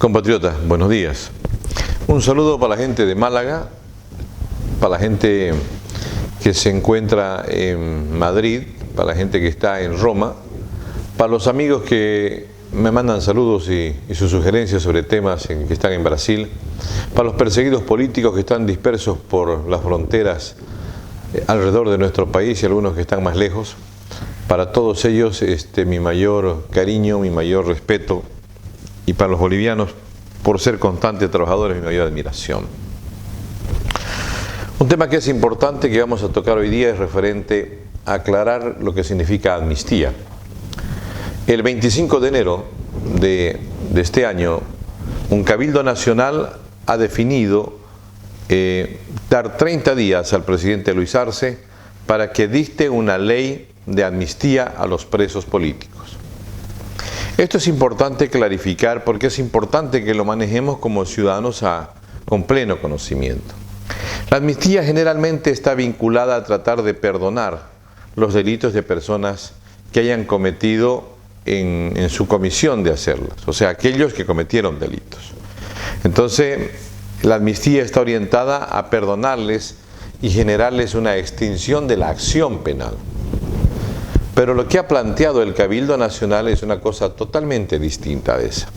Compatriotas, buenos días. Un saludo para la gente de Málaga, para la gente que se encuentra en Madrid, para la gente que está en Roma, para los amigos que me mandan saludos y sus sugerencias sobre temas que están en Brasil, para los perseguidos políticos que están dispersos por las fronteras alrededor de nuestro país y algunos que están más lejos. Para todos ellos mi mayor cariño, mi mayor respeto, y para los bolivianos, por ser constantes trabajadores, mi mayor admiración. Un tema que es importante que vamos a tocar hoy día es referente a aclarar lo que significa amnistía. El 25 de enero de este año, un Cabildo Nacional ha definido dar 30 días al presidente Luis Arce para que dicte una ley de amnistía a los presos políticos. Esto es importante clarificar porque es importante que lo manejemos como ciudadanos con pleno conocimiento. La amnistía generalmente está vinculada a tratar de perdonar los delitos de personas que hayan cometido en su comisión de hacerlos, o sea, aquellos que cometieron delitos. Entonces, la amnistía está orientada a perdonarles y generarles una extinción de la acción penal. Pero lo que ha planteado el Cabildo Nacional es una cosa totalmente distinta de esa.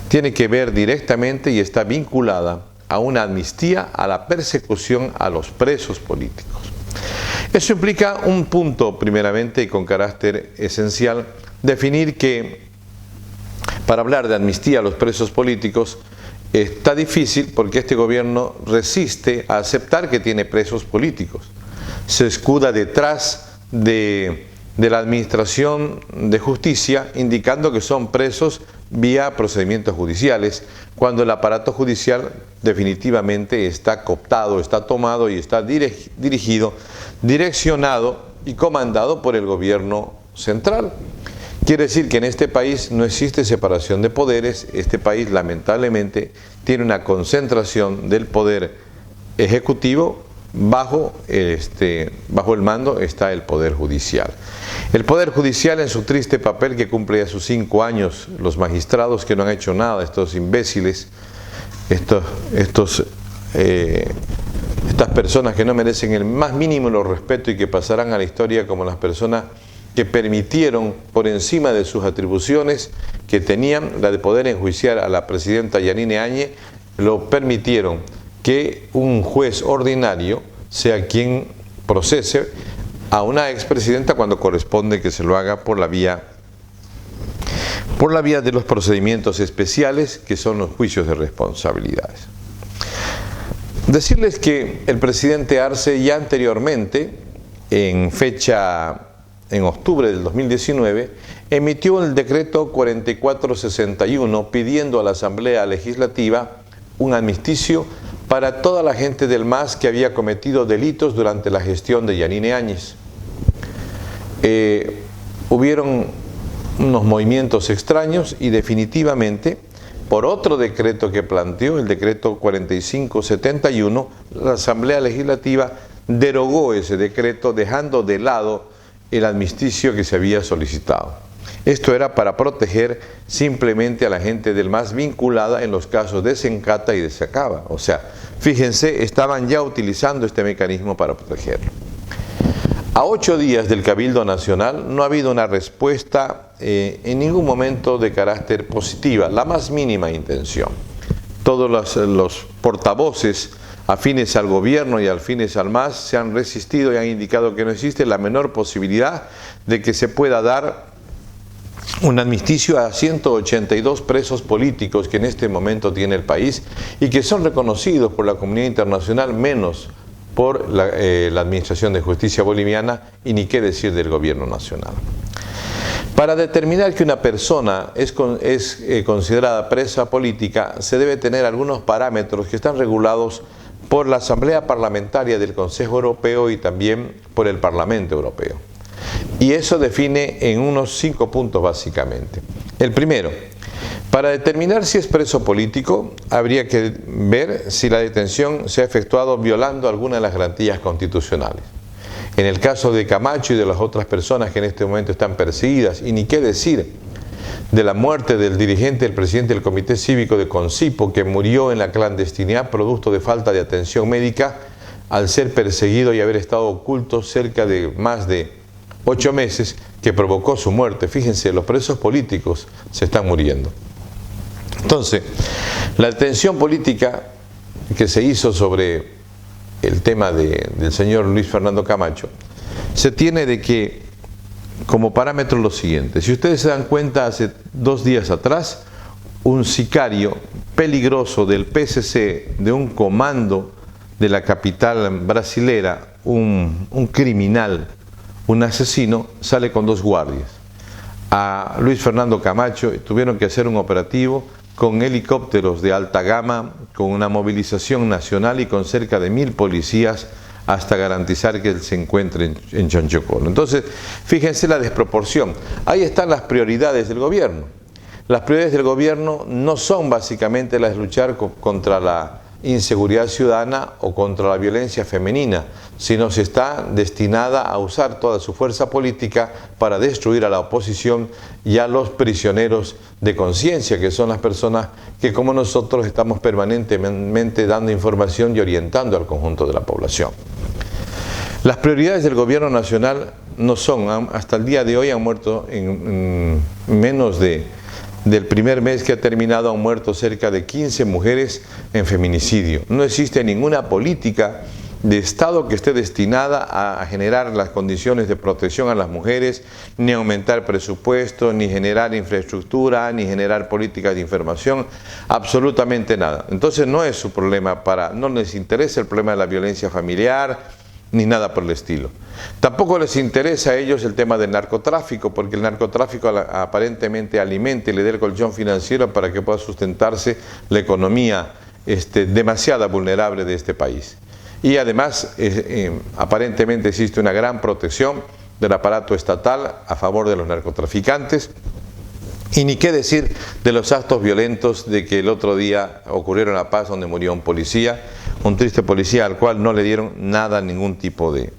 Tiene que ver directamente y está vinculada a una amnistía a la persecución a los presos políticos. Eso implica un punto, primeramente, y con carácter esencial, definir que para hablar de amnistía a los presos políticos está difícil porque este gobierno resiste a aceptar que tiene presos políticos. Se escuda detrás de la Administración de Justicia, indicando que son presos vía procedimientos judiciales, cuando el aparato judicial definitivamente está cooptado, está tomado y está dirigido, direccionado y comandado por el gobierno central. Quiere decir que en este país no existe separación de poderes. Este país lamentablemente tiene una concentración del poder ejecutivo. Bajo el mando está el Poder Judicial. El Poder Judicial, en su triste papel que cumple ya sus 5 años, los magistrados que no han hecho nada, estos imbéciles, estas personas que no merecen el más mínimo respeto y que pasarán a la historia como las personas que permitieron, por encima de sus atribuciones que tenían, la de poder enjuiciar a la presidenta Yanine Áñez, lo permitieron que un juez ordinario sea quien procese a una expresidenta cuando corresponde que se lo haga por la vía de los procedimientos especiales, que son los juicios de responsabilidades. Decirles que el presidente Arce ya anteriormente, en octubre del 2019, emitió el decreto 4461 pidiendo a la Asamblea Legislativa un amnisticio para toda la gente del MAS que había cometido delitos durante la gestión de Yanine Áñez. Hubieron unos movimientos extraños y definitivamente, por otro decreto que planteó, el decreto 4571, la Asamblea Legislativa derogó ese decreto dejando de lado el amnisticio que se había solicitado. Esto era para proteger simplemente a la gente del MAS vinculada en los casos de Sencata y de Sacaba. O sea, fíjense, estaban ya utilizando este mecanismo para protegerlo. A 8 días del Cabildo Nacional no ha habido una respuesta en ningún momento de carácter positiva, la más mínima intención. Todos los portavoces afines al gobierno y afines al MAS se han resistido y han indicado que no existe la menor posibilidad de que se pueda dar un amnisticio a 182 presos políticos que en este momento tiene el país y que son reconocidos por la comunidad internacional, menos por la Administración de Justicia boliviana y ni qué decir del gobierno nacional. Para determinar que una persona es considerada presa política, se debe tener algunos parámetros que están regulados por la Asamblea Parlamentaria del Consejo Europeo y también por el Parlamento Europeo. Y eso define en unos 5 puntos básicamente. El primero, para determinar si es preso político, habría que ver si la detención se ha efectuado violando alguna de las garantías constitucionales. En el caso de Camacho y de las otras personas que en este momento están perseguidas, y ni qué decir de la muerte del dirigente, el presidente del Comité Cívico de Concipo, que murió en la clandestinidad producto de falta de atención médica al ser perseguido y haber estado oculto cerca de más de 8 meses, que provocó su muerte. Fíjense, los presos políticos se están muriendo. Entonces, la detención política que se hizo sobre el tema del señor Luis Fernando Camacho, se tiene de que como parámetro lo siguiente. Si ustedes se dan cuenta, hace 2 días atrás, un sicario peligroso del PCC, de un comando de la capital brasilera, un criminal, un asesino, sale con 2 guardias. A Luis Fernando Camacho tuvieron que hacer un operativo con helicópteros de alta gama, con una movilización nacional y con cerca de 1000 policías hasta garantizar que él se encuentre en Chonchocoro. Entonces, fíjense la desproporción. Ahí están las prioridades del gobierno. Las prioridades del gobierno no son básicamente las de luchar contra la inseguridad ciudadana o contra la violencia femenina, sino se está destinada a usar toda su fuerza política para destruir a la oposición y a los prisioneros de conciencia, que son las personas que, como nosotros, estamos permanentemente dando información y orientando al conjunto de la población. Las prioridades del gobierno nacional no son, hasta el día de hoy han muerto en menos del primer mes que ha terminado, han muerto cerca de 15 mujeres en feminicidio. No existe ninguna política de Estado que esté destinada a generar las condiciones de protección a las mujeres, ni aumentar presupuesto, ni generar infraestructura, ni generar políticas de información, absolutamente nada. Entonces no es su problema, no les interesa el problema de la violencia familiar, ni nada por el estilo. Tampoco les interesa a ellos el tema del narcotráfico, porque el narcotráfico aparentemente alimenta y le da el colchón financiero para que pueda sustentarse la economía demasiado vulnerable de este país. Y además, aparentemente existe una gran protección del aparato estatal a favor de los narcotraficantes. Y ni qué decir de los actos violentos de que el otro día ocurrieron en La Paz, donde murió un policía, un triste policía al cual no le dieron nada, ningún tipo de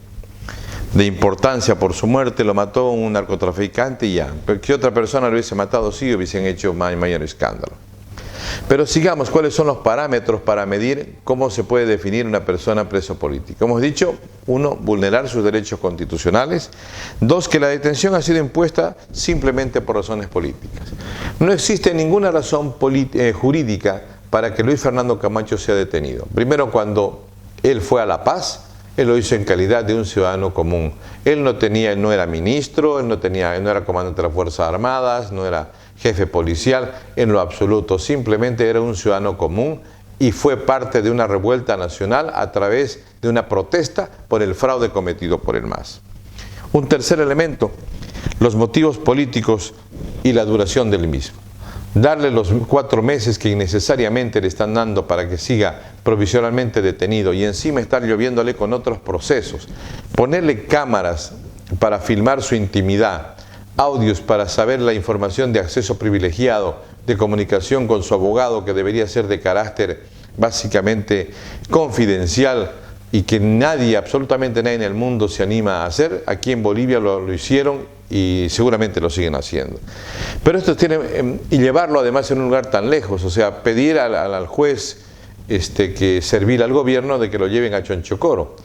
importancia por su muerte. Lo mató un narcotraficante y ya. Pero que otra persona lo hubiese matado, sí hubiesen hecho mayor escándalo. Pero sigamos, ¿cuáles son los parámetros para medir cómo se puede definir una persona preso político? Hemos dicho, 1, vulnerar sus derechos constitucionales. 2, que la detención ha sido impuesta simplemente por razones políticas. No existe ninguna razón jurídica para que Luis Fernando Camacho sea detenido. Primero, cuando él fue a La Paz, él lo hizo en calidad de un ciudadano común. Él no era ministro, él no era comandante de las Fuerzas Armadas, no era jefe policial, en lo absoluto. Simplemente era un ciudadano común y fue parte de una revuelta nacional a través de una protesta por el fraude cometido por el MAS. Un tercer elemento, los motivos políticos y la duración del mismo. Darle los 4 meses que innecesariamente le están dando para que siga provisionalmente detenido y encima estar lloviéndole con otros procesos. Ponerle cámaras para filmar su intimidad, audios para saber la información de acceso privilegiado, de comunicación con su abogado, que debería ser de carácter básicamente confidencial y que nadie, absolutamente nadie en el mundo se anima a hacer. Aquí en Bolivia lo hicieron y seguramente lo siguen haciendo. Pero esto y llevarlo además en un lugar tan lejos, o sea, pedir al juez que servir al gobierno de que lo lleven a Chonchocoro.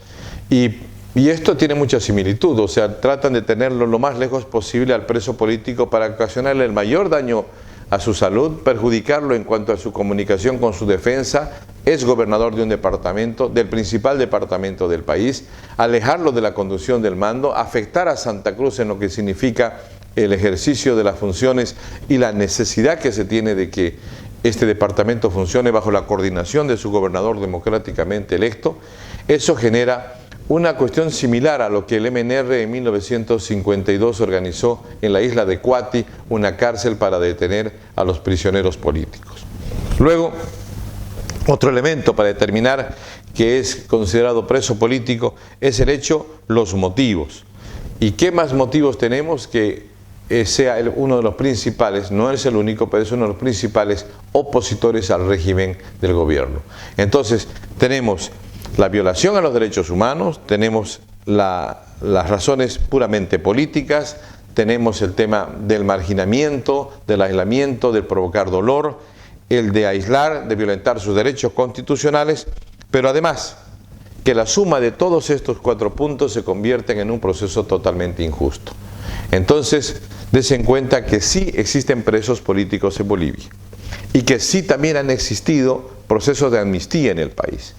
Y esto tiene mucha similitud, o sea, tratan de tenerlo lo más lejos posible al preso político para ocasionarle el mayor daño a su salud, perjudicarlo en cuanto a su comunicación con su defensa. Es gobernador de un departamento, del principal departamento del país, alejarlo de la conducción del mando, afectar a Santa Cruz en lo que significa el ejercicio de las funciones y la necesidad que se tiene de que este departamento funcione bajo la coordinación de su gobernador democráticamente electo. Eso genera una cuestión similar a lo que el MNR en 1952 organizó en la isla de Cuati, una cárcel para detener a los prisioneros políticos. Luego, otro elemento para determinar que es considerado preso político es el hecho, los motivos. ¿Y qué más motivos tenemos que sea uno de los principales, no es el único, pero es uno de los principales opositores al régimen del gobierno? Entonces, tenemos la violación a los derechos humanos, tenemos las razones puramente políticas, tenemos el tema del marginamiento, del aislamiento, del provocar dolor, el de aislar, de violentar sus derechos constitucionales, pero además que la suma de todos estos 4 puntos se convierten en un proceso totalmente injusto. Entonces, des en cuenta que sí existen presos políticos en Bolivia y que sí también han existido procesos de amnistía en el país.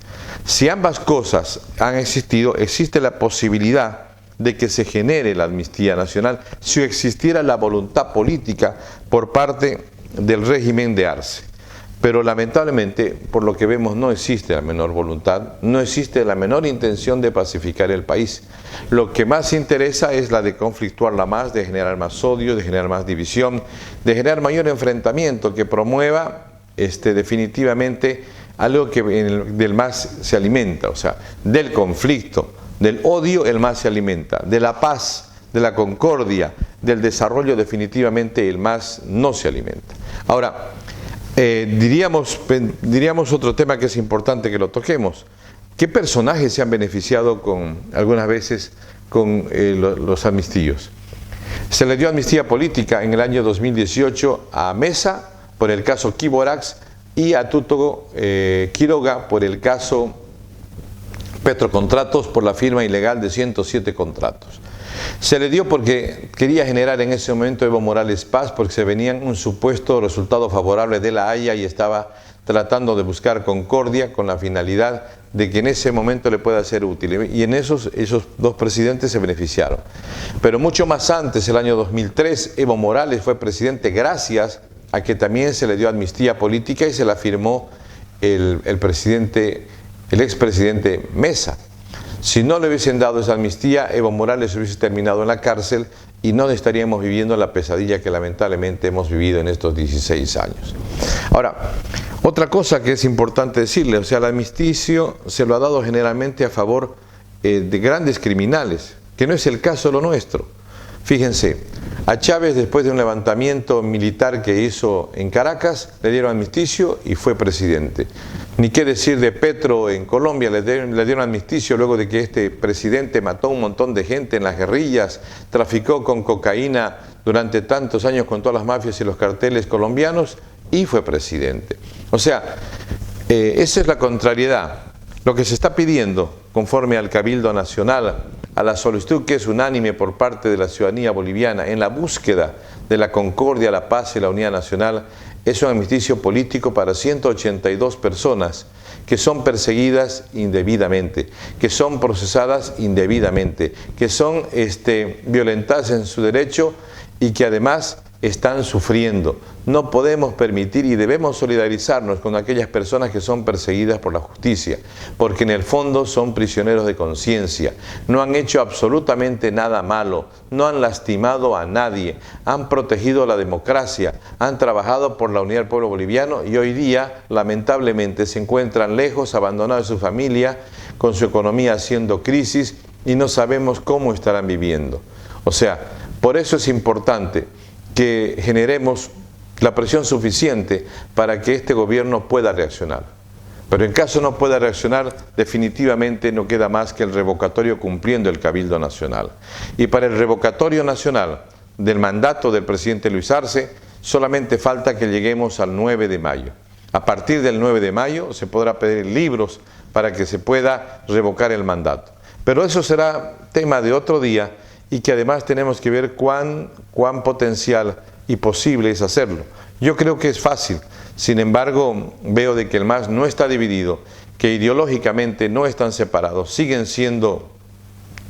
Si ambas cosas han existido, existe la posibilidad de que se genere la amnistía nacional si existiera la voluntad política por parte del régimen de Arce. Pero lamentablemente, por lo que vemos, no existe la menor voluntad, no existe la menor intención de pacificar el país. Lo que más interesa es la de conflictuarla más, de generar más odio, de generar más división, de generar mayor enfrentamiento que promueva definitivamente algo que del más se alimenta, o sea, del conflicto, del odio el más se alimenta, de la paz, de la concordia, del desarrollo definitivamente el más no se alimenta. Ahora, diríamos otro tema que es importante que lo toquemos. ¿Qué personajes se han beneficiado algunas veces con los amnistíos? Se le dio amnistía política en el año 2018 a Mesa por el caso Quiborax y a Tuto Quiroga por el caso Petrocontratos, por la firma ilegal de 107 contratos. Se le dio porque quería generar en ese momento Evo Morales paz, porque se venía un supuesto resultado favorable de la Haya y estaba tratando de buscar concordia con la finalidad de que en ese momento le pueda ser útil. Y en esos 2 presidentes se beneficiaron. Pero mucho más antes, el año 2003, Evo Morales fue presidente gracias a que también se le dio amnistía política y se la firmó el expresidente Mesa. Si no le hubiesen dado esa amnistía, Evo Morales hubiese terminado en la cárcel y no estaríamos viviendo la pesadilla que lamentablemente hemos vivido en estos 16 años. Ahora, otra cosa que es importante decirle, o sea, el amnisticio se lo ha dado generalmente a favor de grandes criminales, que no es el caso de lo nuestro. Fíjense, a Chávez, después de un levantamiento militar que hizo en Caracas, le dieron amnisticio y fue presidente. Ni qué decir de Petro en Colombia, le dieron amnisticio luego de que este presidente mató a un montón de gente en las guerrillas, traficó con cocaína durante tantos años con todas las mafias y los carteles colombianos y fue presidente. O sea, esa es la contrariedad. Lo que se está pidiendo, conforme al Cabildo Nacional, a la solicitud que es unánime por parte de la ciudadanía boliviana en la búsqueda de la concordia, la paz y la unidad nacional, es un amnisticio político para 182 personas que son perseguidas indebidamente, que son procesadas indebidamente, que son violentadas en su derecho y que además están sufriendo. No podemos permitir y debemos solidarizarnos con aquellas personas que son perseguidas por la justicia, porque en el fondo son prisioneros de conciencia, no han hecho absolutamente nada malo, no han lastimado a nadie, han protegido la democracia, han trabajado por la unidad del pueblo boliviano y hoy día lamentablemente se encuentran lejos, abandonados de su familia, con su economía haciendo crisis y no sabemos cómo estarán viviendo. O sea, por eso es importante que generemos la presión suficiente para que este gobierno pueda reaccionar. Pero en caso no pueda reaccionar, definitivamente no queda más que el revocatorio cumpliendo el Cabildo Nacional. Y para el revocatorio nacional del mandato del presidente Luis Arce, solamente falta que lleguemos al 9 de mayo. A partir del 9 de mayo se podrá pedir libros para que se pueda revocar el mandato. Pero eso será tema de otro día y que además tenemos que ver cuán potencial y posible es hacerlo. Yo creo que es fácil, sin embargo veo de que el MAS no está dividido, que ideológicamente no están separados, siguen siendo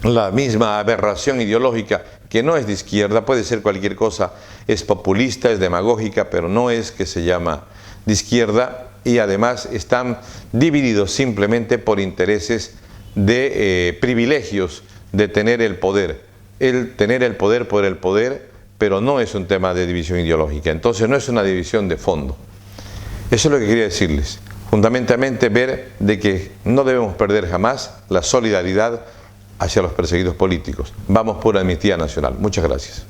la misma aberración ideológica que no es de izquierda, puede ser cualquier cosa, es populista, es demagógica, pero no es que se llama de izquierda y además están divididos simplemente por intereses de privilegios de tener el poder. El tener el poder por el poder, pero no es un tema de división ideológica, entonces no es una división de fondo. Eso es lo que quería decirles, fundamentalmente ver de que no debemos perder jamás la solidaridad hacia los perseguidos políticos. Vamos por la amnistía nacional. Muchas gracias.